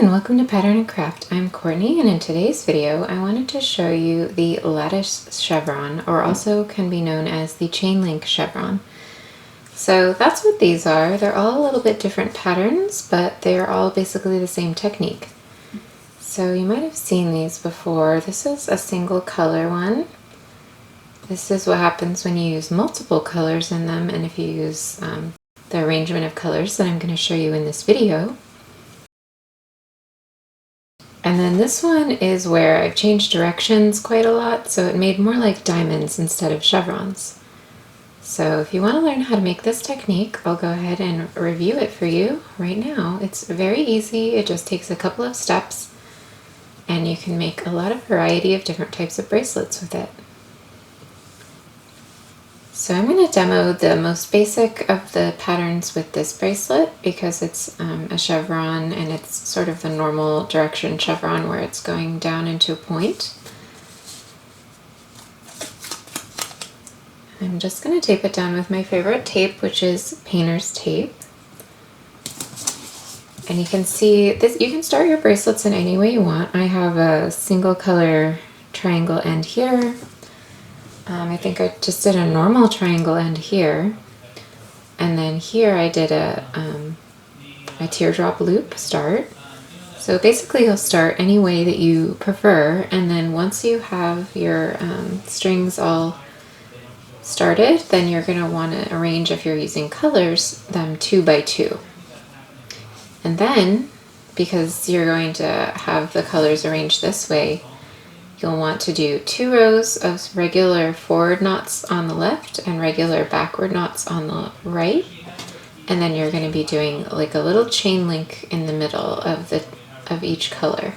and welcome to Pattern and Craft. I'm Courtney, and in today's video I wanted to show you the lattice chevron, or also can be known as the Chainlink Chevron. So that's what these are. They're all a little bit different patterns, but they are all basically the same technique. So you might have seen these before. This is a single color one. This is what happens when you use multiple colors in them, and if you use the arrangement of colors that I'm going to show you in this video. And then this one is where I've changed directions quite a lot, so it made more like diamonds instead of chevrons. So if you want to learn how to make this technique, I'll go ahead and review it for you right now. It's very easy, it just takes a couple of steps, and you can make a lot of variety of different types of bracelets with it. So I'm going to demo the most basic of the patterns with this bracelet because it's a chevron, and it's sort of the normal direction chevron where it's going down into a point. I'm just going to tape it down with my favorite tape, which is painter's tape. And you can see this, you can start your bracelets in any way you want. I have a single color triangle end here. I think I just did a normal triangle end here, and then here I did a teardrop loop start. So basically you'll start any way that you prefer, and then once you have your strings all started, then you're going to want to arrange, if you're using colors, them 2 by 2. And then, because you're going to have the colors arranged this way, you'll want to do 2 rows of regular forward knots on the left and regular backward knots on the right, and then you're going to be doing like a little chain link in the middle of each color.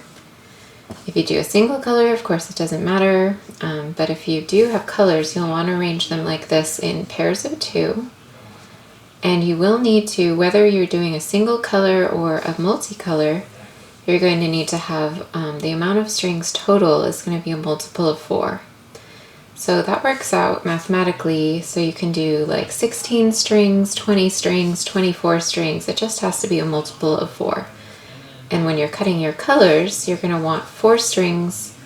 If you do a single color, of course it doesn't matter, but if you do have colors, you'll want to arrange them like this in pairs of 2, and you will need to, whether you're doing a single color or a multicolor, you're going to need to have the amount of strings total is going to be a multiple of 4. So that works out mathematically, so you can do like 16 strings, 20 strings, 24 strings. It just has to be a multiple of 4. And when you're cutting your colors, you're going to want 4 strings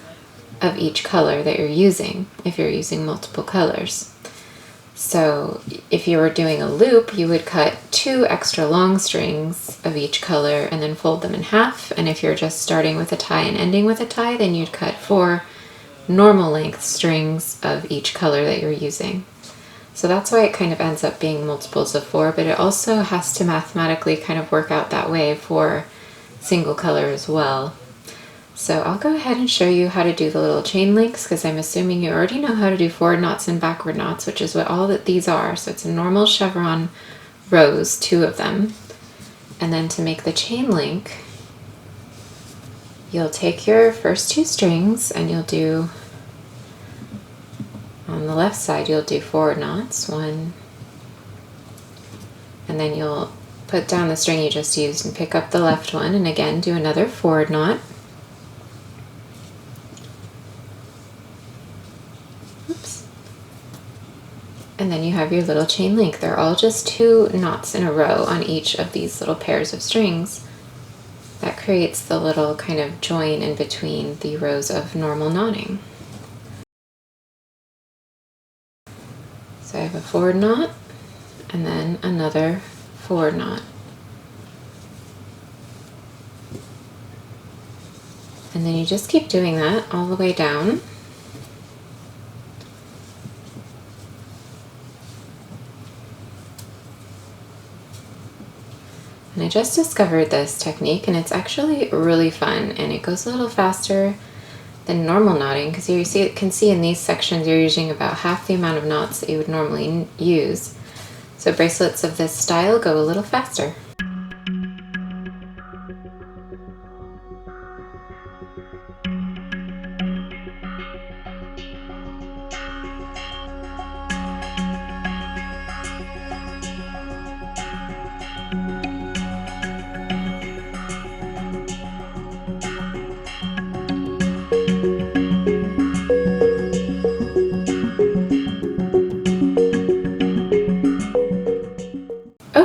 of each color that you're using, if you're using multiple colors. So if you were doing a loop, you would cut 2 extra long strings of each color and then fold them in half. And if you're just starting with a tie and ending with a tie, then you'd cut 4 normal length strings of each color that you're using. So that's why it kind of ends up being multiples of 4, but it also has to mathematically kind of work out that way for single color as well. So I'll go ahead and show you how to do the little chain links, because I'm assuming you already know how to do forward knots and backward knots, which is what all that these are. So it's a normal chevron rows, 2 of them. And then to make the chain link, you'll take your first 2 strings and you'll do, on the left side, you'll do forward knots, 1, and then you'll put down the string you just used and pick up the left one, and again do another forward knot. And then you have your little chain link. They're all just 2 knots in a row on each of these little pairs of strings. That creates the little kind of join in between the rows of normal knotting. So I have a forward knot and then another forward knot. And then you just keep doing that all the way down. And I just discovered this technique, and it's actually really fun, and it goes a little faster than normal knotting, because you can see in these sections you're using about half the amount of knots that you would normally use. So bracelets of this style go a little faster.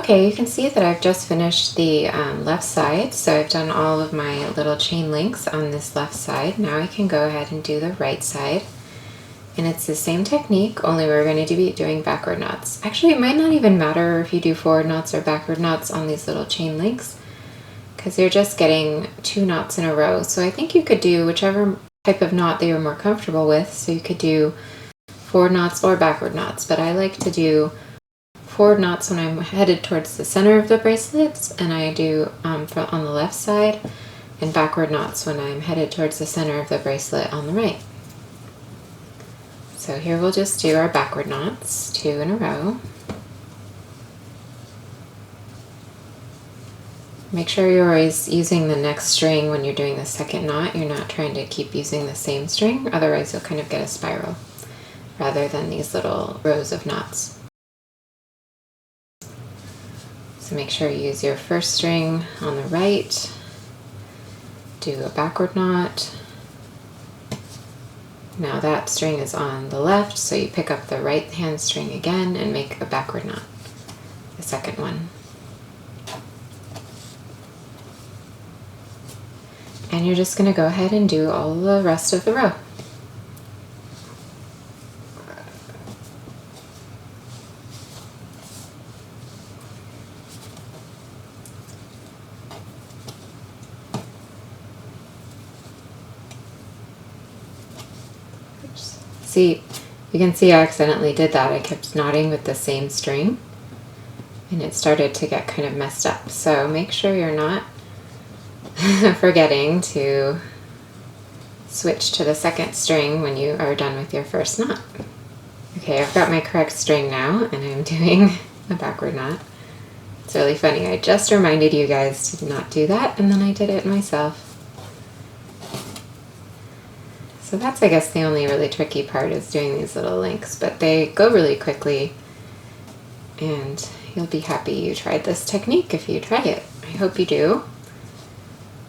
Okay, you can see that I've just finished the left side. So I've done all of my little chain links on this left side. Now I can go ahead and do the right side. And it's the same technique, only we're going to be doing backward knots. Actually, it might not even matter if you do forward knots or backward knots on these little chain links, because you're just getting 2 knots in a row. So I think you could do whichever type of knot that you're more comfortable with. So you could do forward knots or backward knots, but I like to do forward knots when I'm headed towards the center of the bracelets, and I do on the left side, and backward knots when I'm headed towards the center of the bracelet on the right. So here we'll just do our backward knots, 2 in a row. Make sure you're always using the next string when you're doing the second knot. You're not trying to keep using the same string, otherwise you'll kind of get a spiral rather than these little rows of knots. So make sure you use your first string on the right, do a backward knot. Now that string is on the left, so you pick up the right hand string again and make a backward knot, the second one. And you're just going to go ahead and do all the rest of the row. See, you can see I accidentally did that. I kept knotting with the same string and it started to get kind of messed up. So make sure you're not forgetting to switch to the second string when you are done with your first knot. Okay, I've got my correct string now and I'm doing a backward knot. It's really funny. I just reminded you guys to not do that and then I did it myself. So that's, I guess, the only really tricky part is doing these little links, but they go really quickly and you'll be happy you tried this technique if you try it. I hope you do.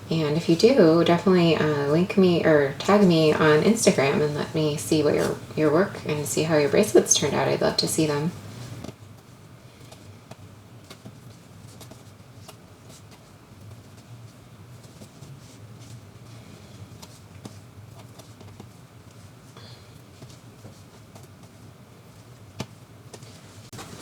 And if you do, definitely link me or tag me on Instagram and let me see what your work and see how your bracelets turned out. I'd love to see them.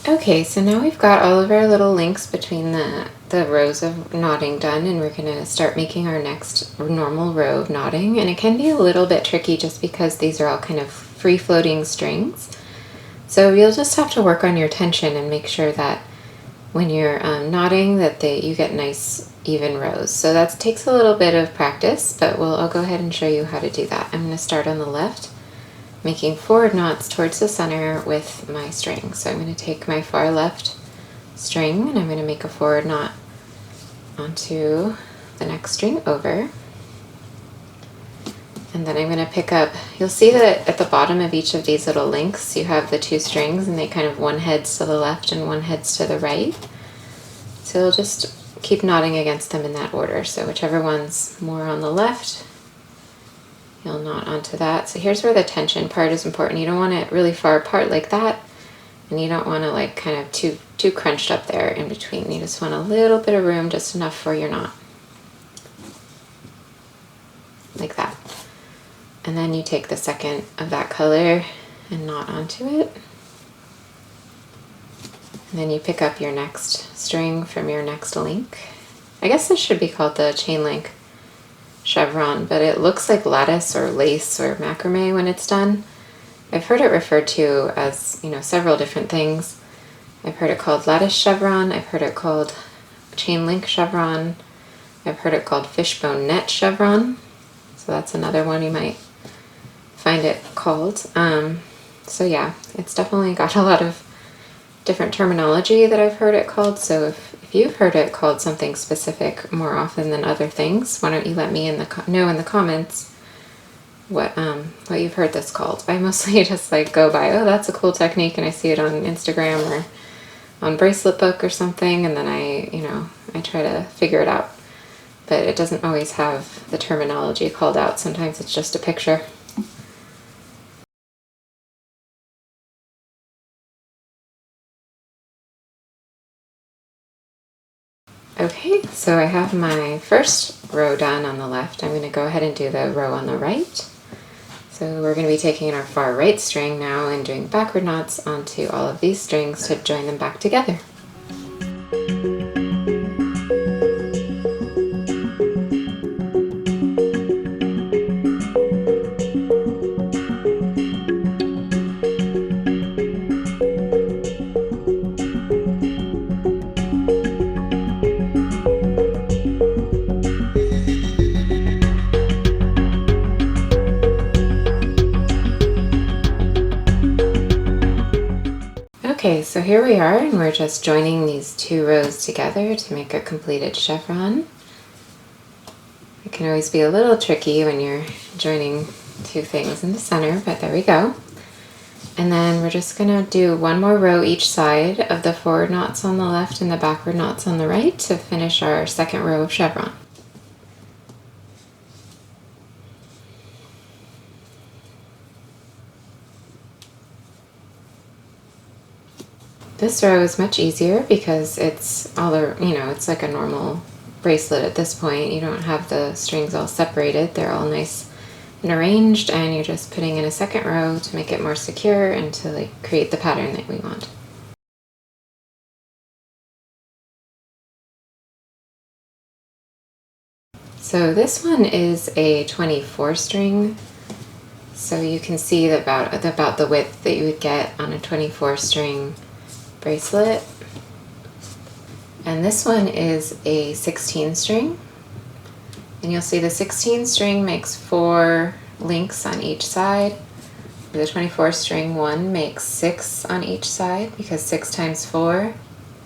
Okay, so now we've got all of our little links between the rows of knotting done, and we're going to start making our next normal row of knotting. And it can be a little bit tricky just because these are all kind of free-floating strings. So you'll just have to work on your tension and make sure that when you're knotting that you get nice even rows. So that takes a little bit of practice, but I'll go ahead and show you how to do that. I'm going to start on the left, making forward knots towards the center with my string. So I'm going to take my far left string and I'm going to make a forward knot onto the next string over. And then I'm going to pick up, you'll see that at the bottom of each of these little links you have the 2 strings and they kind of one heads to the left and one heads to the right. So you'll just keep knotting against them in that order. So whichever one's more on the left, you'll knot onto that. So here's where the tension part is important. You don't want it really far apart like that, and you don't want to like kind of too crunched up there in between. You just want a little bit of room, just enough for your knot. Like that. And then you take the second of that color and knot onto it. And then you pick up your next string from your next link. I guess this should be called the Chainlink Chevron, but it looks like lattice or lace or macrame when it's done. I've heard it referred to as, several different things. I've heard it called lattice chevron, I've heard it called Chainlink Chevron, I've heard it called fishbone net chevron, so that's another one you might find it called. So yeah, it's definitely got a lot of different terminology that I've heard it called, so if you've heard it called something specific more often than other things, why don't you let me know in the comments what you've heard this called. I mostly just go by, oh, that's a cool technique, and I see it on Instagram or on Bracelet Book or something, and then I try to figure it out. But it doesn't always have the terminology called out. Sometimes it's just a picture. Okay, so I have my first row done on the left. I'm going to go ahead and do the row on the right. So we're going to be taking our far right string now and doing backward knots onto all of these strings to join them back together. Okay, so here we are, and we're just joining these two rows together to make a completed chevron. It can always be a little tricky when you're joining two things in the center, but there we go. And then we're just going to do one more row each side of the forward knots on the left and the backward knots on the right to finish our second row of chevron. This row is much easier because it's all, it's like a normal bracelet at this point. You don't have the strings all separated. They're all nice and arranged, and you're just putting in a second row to make it more secure and to create the pattern that we want. So this one is a 24 string. So you can see about the width that you would get on a 24 string bracelet. And this one is a 16 string. And you'll see the 16 string makes 4 links on each side. The 24 string one makes 6 on each side because 6 times 4,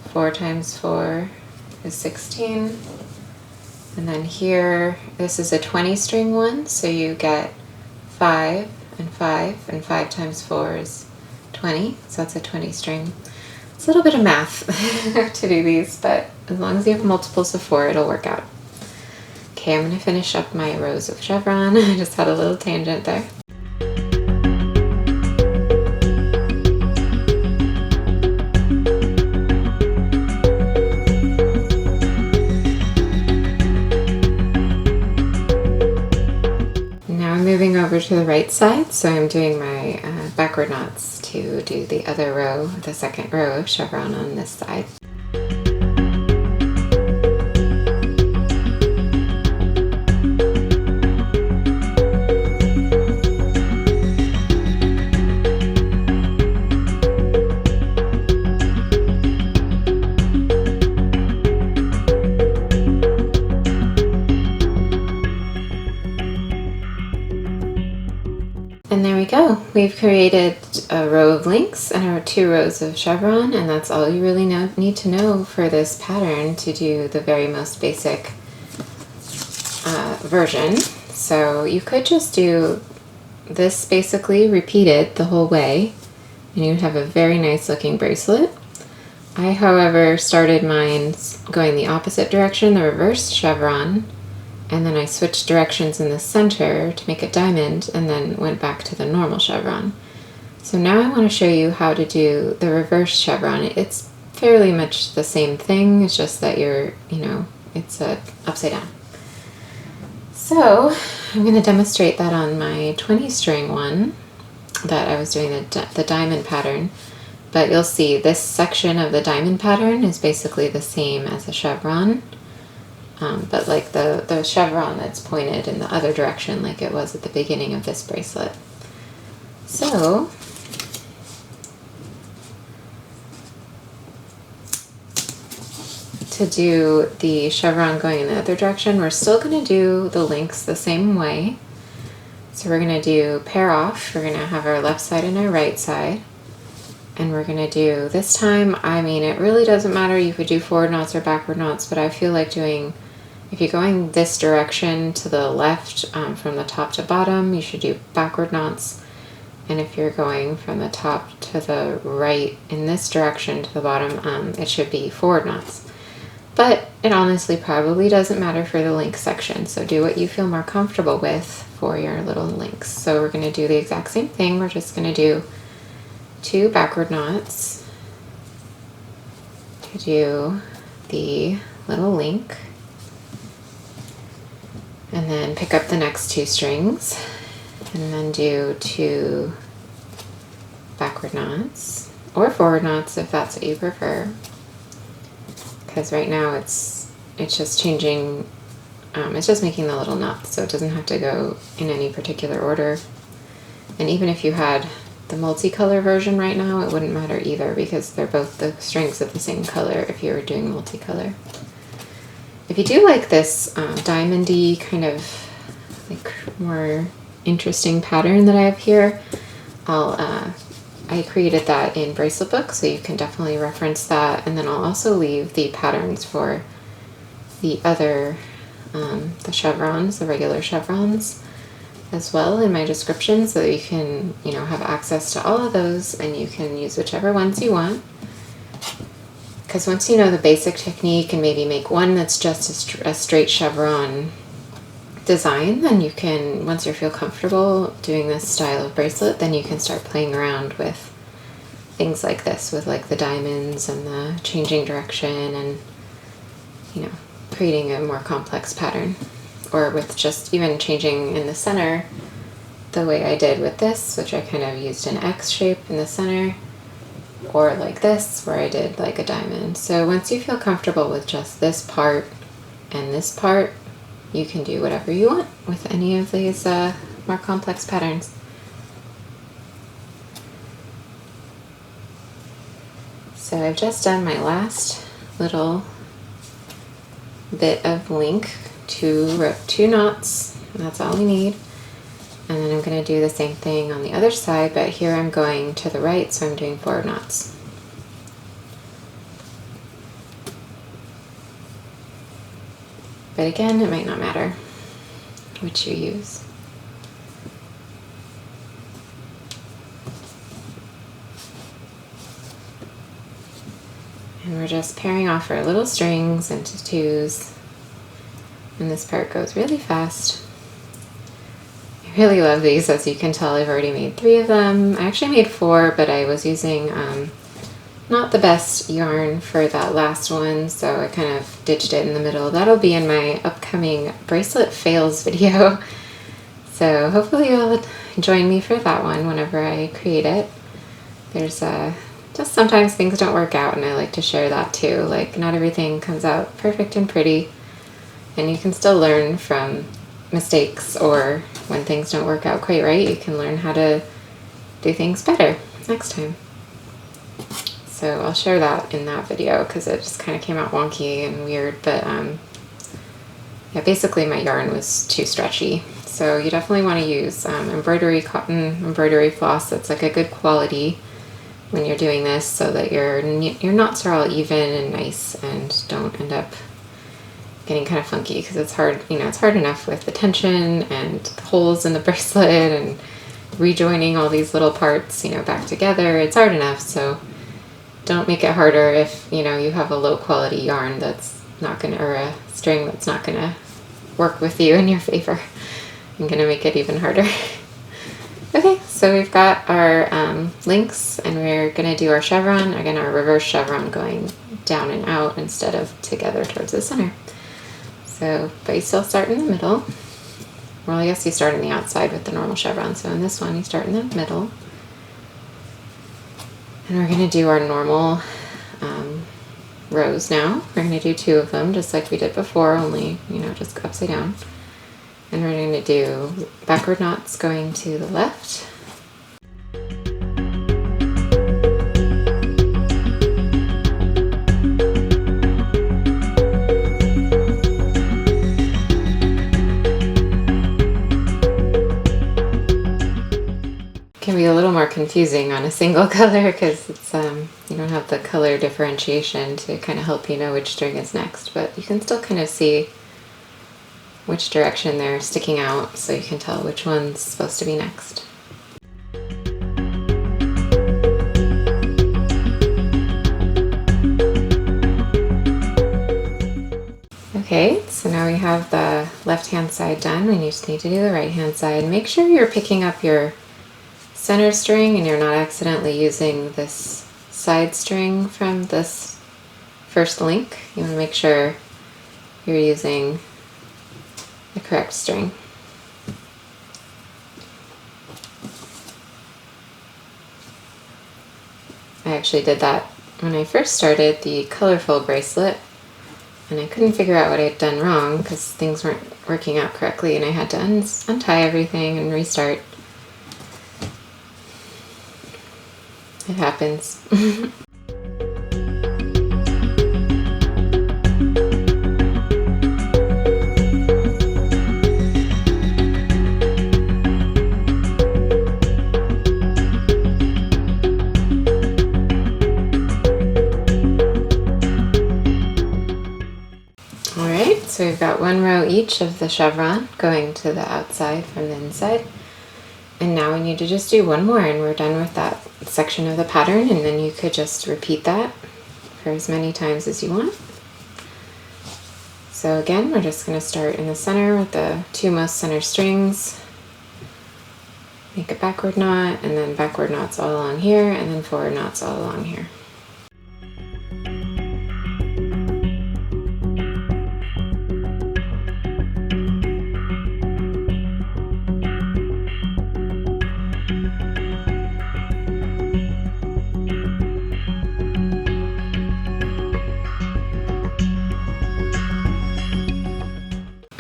4 times 4 is 16. And then here, this is a 20 string one, so you get 5 and 5, and 5 times 4 is 20, so that's a 20 string. It's a little bit of math to do these, but as long as you have multiples of 4, it'll work out. Okay, I'm going to finish up my rows of chevron. I just had a little tangent there. Now I'm moving over to the right side, so I'm doing my backward knots to do the other row, the second row of chevron on this side. And there we go. We've created a row of links and our 2 rows of chevron, and that's all you really need to know for this pattern to do the very most basic version. So you could just do this basically repeated the whole way, and you'd have a very nice looking bracelet. I, however, started mine going the opposite direction, the reverse chevron, and then I switched directions in the center to make a diamond, and then went back to the normal chevron. So now I want to show you how to do the reverse chevron. It's fairly much the same thing, it's just that it's upside down. So I'm going to demonstrate that on my 20 string one that I was doing the diamond pattern, but you'll see this section of the diamond pattern is basically the same as a chevron. But like the chevron that's pointed in the other direction like it was at the beginning of this bracelet. So to do the chevron going in the other direction, we're still going to do the links the same way. So we're going to do pair off. We're going to have our left side and our right side. And we're going to do, this time, it really doesn't matter. You could do forward knots or backward knots, but I feel like doing, if you're going this direction to the left from the top to bottom, you should do backward knots. And if you're going from the top to the right in this direction to the bottom, it should be forward knots. But it honestly probably doesn't matter for the link section, so do what you feel more comfortable with for your little links. So we're going to do the exact same thing. We're just going to do 2 backward knots to do the little link, and then pick up the next 2 strings and then do 2 backward knots or forward knots if that's what you prefer, because right now it's just changing, it's just making the little knots, so it doesn't have to go in any particular order. And even if you had the multicolor version right now, it wouldn't matter either, because they're both the strings of the same color if you were doing multicolor. If you do like this diamondy kind of like more interesting pattern that I have here, I created that in Bracelet Book, so you can definitely reference that. And then I'll also leave the patterns for the other, the chevrons, the regular chevrons, as well in my description, so that you can, you know, have access to all of those and you can use whichever ones you want. Because once you know the basic technique and maybe make one that's just a straight chevron design, then you can, once you feel comfortable doing this style of bracelet, then you can start playing around with things like this, with like the diamonds and the changing direction and, you know, creating a more complex pattern. Or with just even changing in the center the way I did with this, which I kind of used an X shape in the center, or like this where I did like a diamond. So once you feel comfortable with just this part and this part, you can do whatever you want with any of these more complex patterns. So I've just done my last little bit of link, 2 knots, and that's all we need. And then I'm going to do the same thing on the other side, but here I'm going to the right, so I'm doing 4 knots. But again, it might not matter which you use. And we're just pairing off our little strings into 2s. And this part goes really fast. I really love these. As you can tell, I've already made 3 of them. I actually made 4, but I was using not the best yarn for that last one, so I kind of ditched it in the middle. That'll be in my upcoming bracelet fails video. So hopefully you'll join me for that one whenever I create it. There's just sometimes things don't work out, and I like to share that too. Like, not everything comes out perfect and pretty, and you can still learn from mistakes, or when things don't work out quite right, you can learn how to do things better next time. So I'll share that in that video because it just kind of came out wonky and weird, but yeah, basically my yarn was too stretchy. So you definitely want to use embroidery, cotton embroidery floss that's like a good quality when you're doing this, so that your knots are all even and nice and don't end up getting kind of funky, because it's hard, you know, it's hard enough with the tension and the holes in the bracelet and rejoining all these little parts, you know, back together. It's hard enough, so don't make it harder if, you know, you have a low quality yarn that's not gonna, or a string that's not gonna work with you in your favor. I'm gonna make it even harder. Okay, so we've got our links, and we're gonna do our chevron, again our reverse chevron going down and out instead of together towards the center. So, but you still start in the middle. Well, I guess you start on the outside with the normal chevron, so in this one you start in the middle. And we're gonna do our normal rows now. We're gonna do 2 of them, just like we did before, only, you know, just upside down. And we're going to do backward knots going to the left. Can be a little more confusing on a single color because it's you don't have the color differentiation to kind of help you know which string is next, but you can still kind of see which direction they're sticking out, so you can tell which one's supposed to be next. Okay, so now we have the left-hand side done. We just need to do the right-hand side. Make sure you're picking up your center string and you're not accidentally using this side string from this first link. You want to make sure you're using the correct string. I actually did that when I first started the colorful bracelet, and I couldn't figure out what I'd done wrong because things weren't working out correctly, and I had to untie everything and restart. It happens. Alright, so we've got one row each of the chevron going to the outside from the inside. And now we need to just do one more and we're done with that section of the pattern, and then you could just repeat that for as many times as you want. So again, we're just going to start in the center with the two most center strings, make a backward knot, and then backward knots all along here, and then forward knots all along here.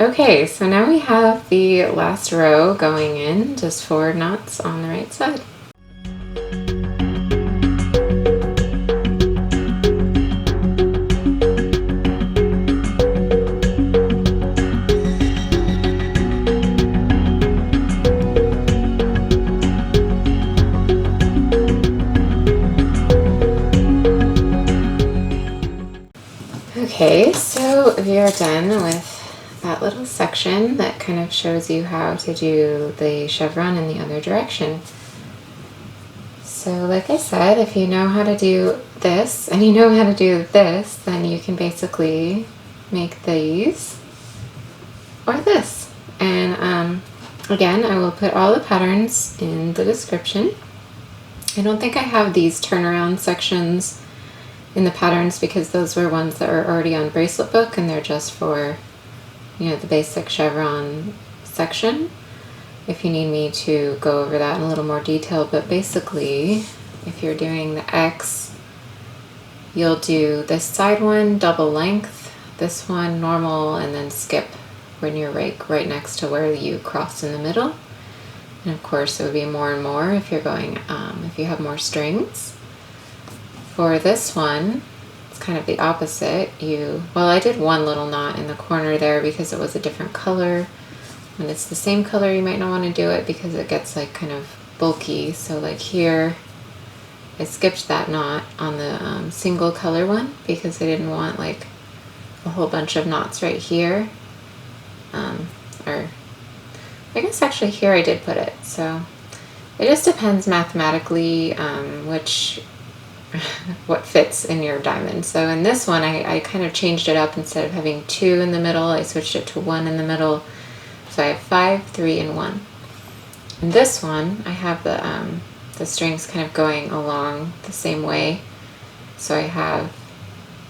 Okay, so now we have the last row going in, just forward knots on the right side. Okay, so we are done with that little section that kind of shows you how to do the chevron in the other direction. So like I said, if you know how to do this and you know how to do this, then you can basically make these or this. And again, I will put all the patterns in the description. I don't think I have these turnaround sections in the patterns because those were ones that are already on Bracelet book and they're just for, you know, the basic chevron section. If you need me to go over that in a little more detail, but basically if you're doing the X, you'll do this side one double length, this one normal, and then skip when you're right next to where you cross in the middle. And of course it would be more and more if you're going if you have more strings. For this one, it's kind of the opposite. Well, I did one little knot in the corner there because it was a different color. When it's the same color, you might not want to do it because it gets like kind of bulky. So like here, I skipped that knot on the single color one because I didn't want like a whole bunch of knots right here. Or I guess actually here I did put it. So it just depends mathematically what fits in your diamond. So in this one, I kind of changed it up. Instead of having 2 in the middle, I switched it to 1 in the middle. So I have 5, 3, and 1. In this one, I have the strings kind of going along the same way. So I have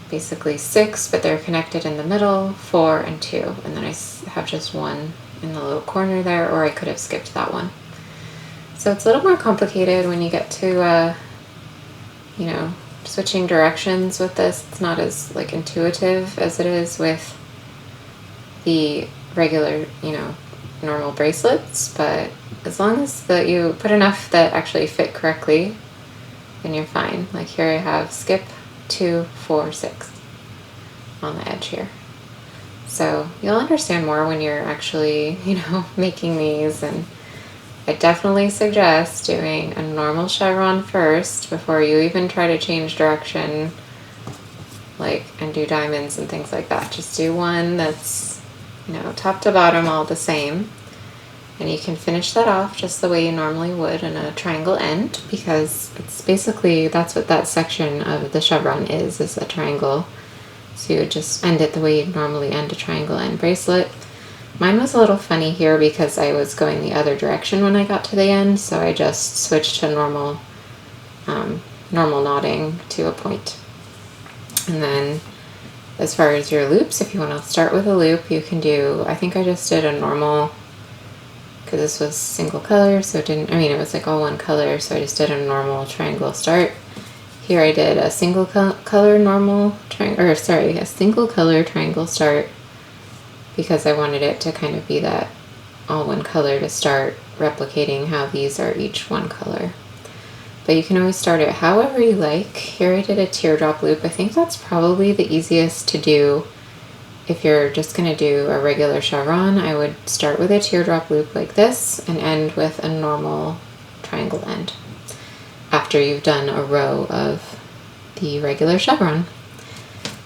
basically 6, but they're connected in the middle, 4 and 2. And then I have just 1 in the little corner there, or I could have skipped that one. So it's a little more complicated when you get to you know, switching directions with this. It's not as like intuitive as it is with the regular, you know, normal bracelets, but as long as you put enough that actually fit correctly, then you're fine. Like here I have skip 2, 4, 6 on the edge here. So you'll understand more when you're actually, you know, making these. And I definitely suggest doing a normal chevron first before you even try to change direction, like, and do diamonds and things like that. Just do one that's, you know, top to bottom all the same. And you can finish that off just the way you normally would in a triangle end, because it's basically, that's what that section of the chevron is a triangle. So you would just end it the way you'd normally end a triangle end bracelet. Mine was a little funny here because I was going the other direction when I got to the end, so I just switched to normal knotting to a point. And then As far as your loops, if you want to start with a loop, you can do, I think I just did a normal, because this was single color, so it didn't, I mean, it was like all one color, so I just did a normal triangle start. Here I did a single color normal triangle, or sorry, a single color triangle start, because I wanted it to kind of be that all one color to start replicating how these are each one color. But you can always start it however you like. Here I did a teardrop loop. I think that's probably the easiest to do. If you're just going to do a regular chevron, I would start with a teardrop loop like this and end with a normal triangle end after you've done a row of the regular chevron.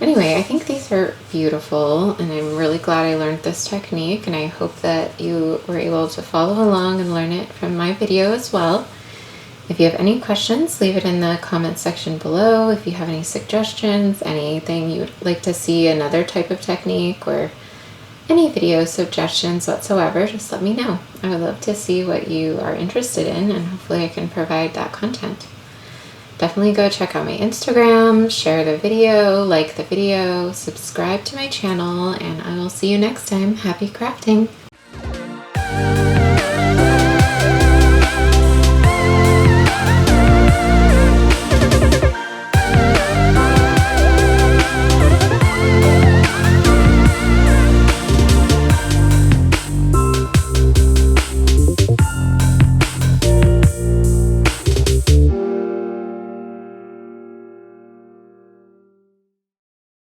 Anyway, I think these are beautiful, and I'm really glad I learned this technique, and I hope that you were able to follow along and learn it from my video as well. If you have any questions, leave it in the comment section below. If you have any suggestions, anything you would like to see, another type of technique, or any video suggestions whatsoever, just let me know. I would love to see what you are interested in, and hopefully I can provide that content. Definitely go check out my Instagram, share the video, like the video, subscribe to my channel, and I will see you next time. Happy crafting!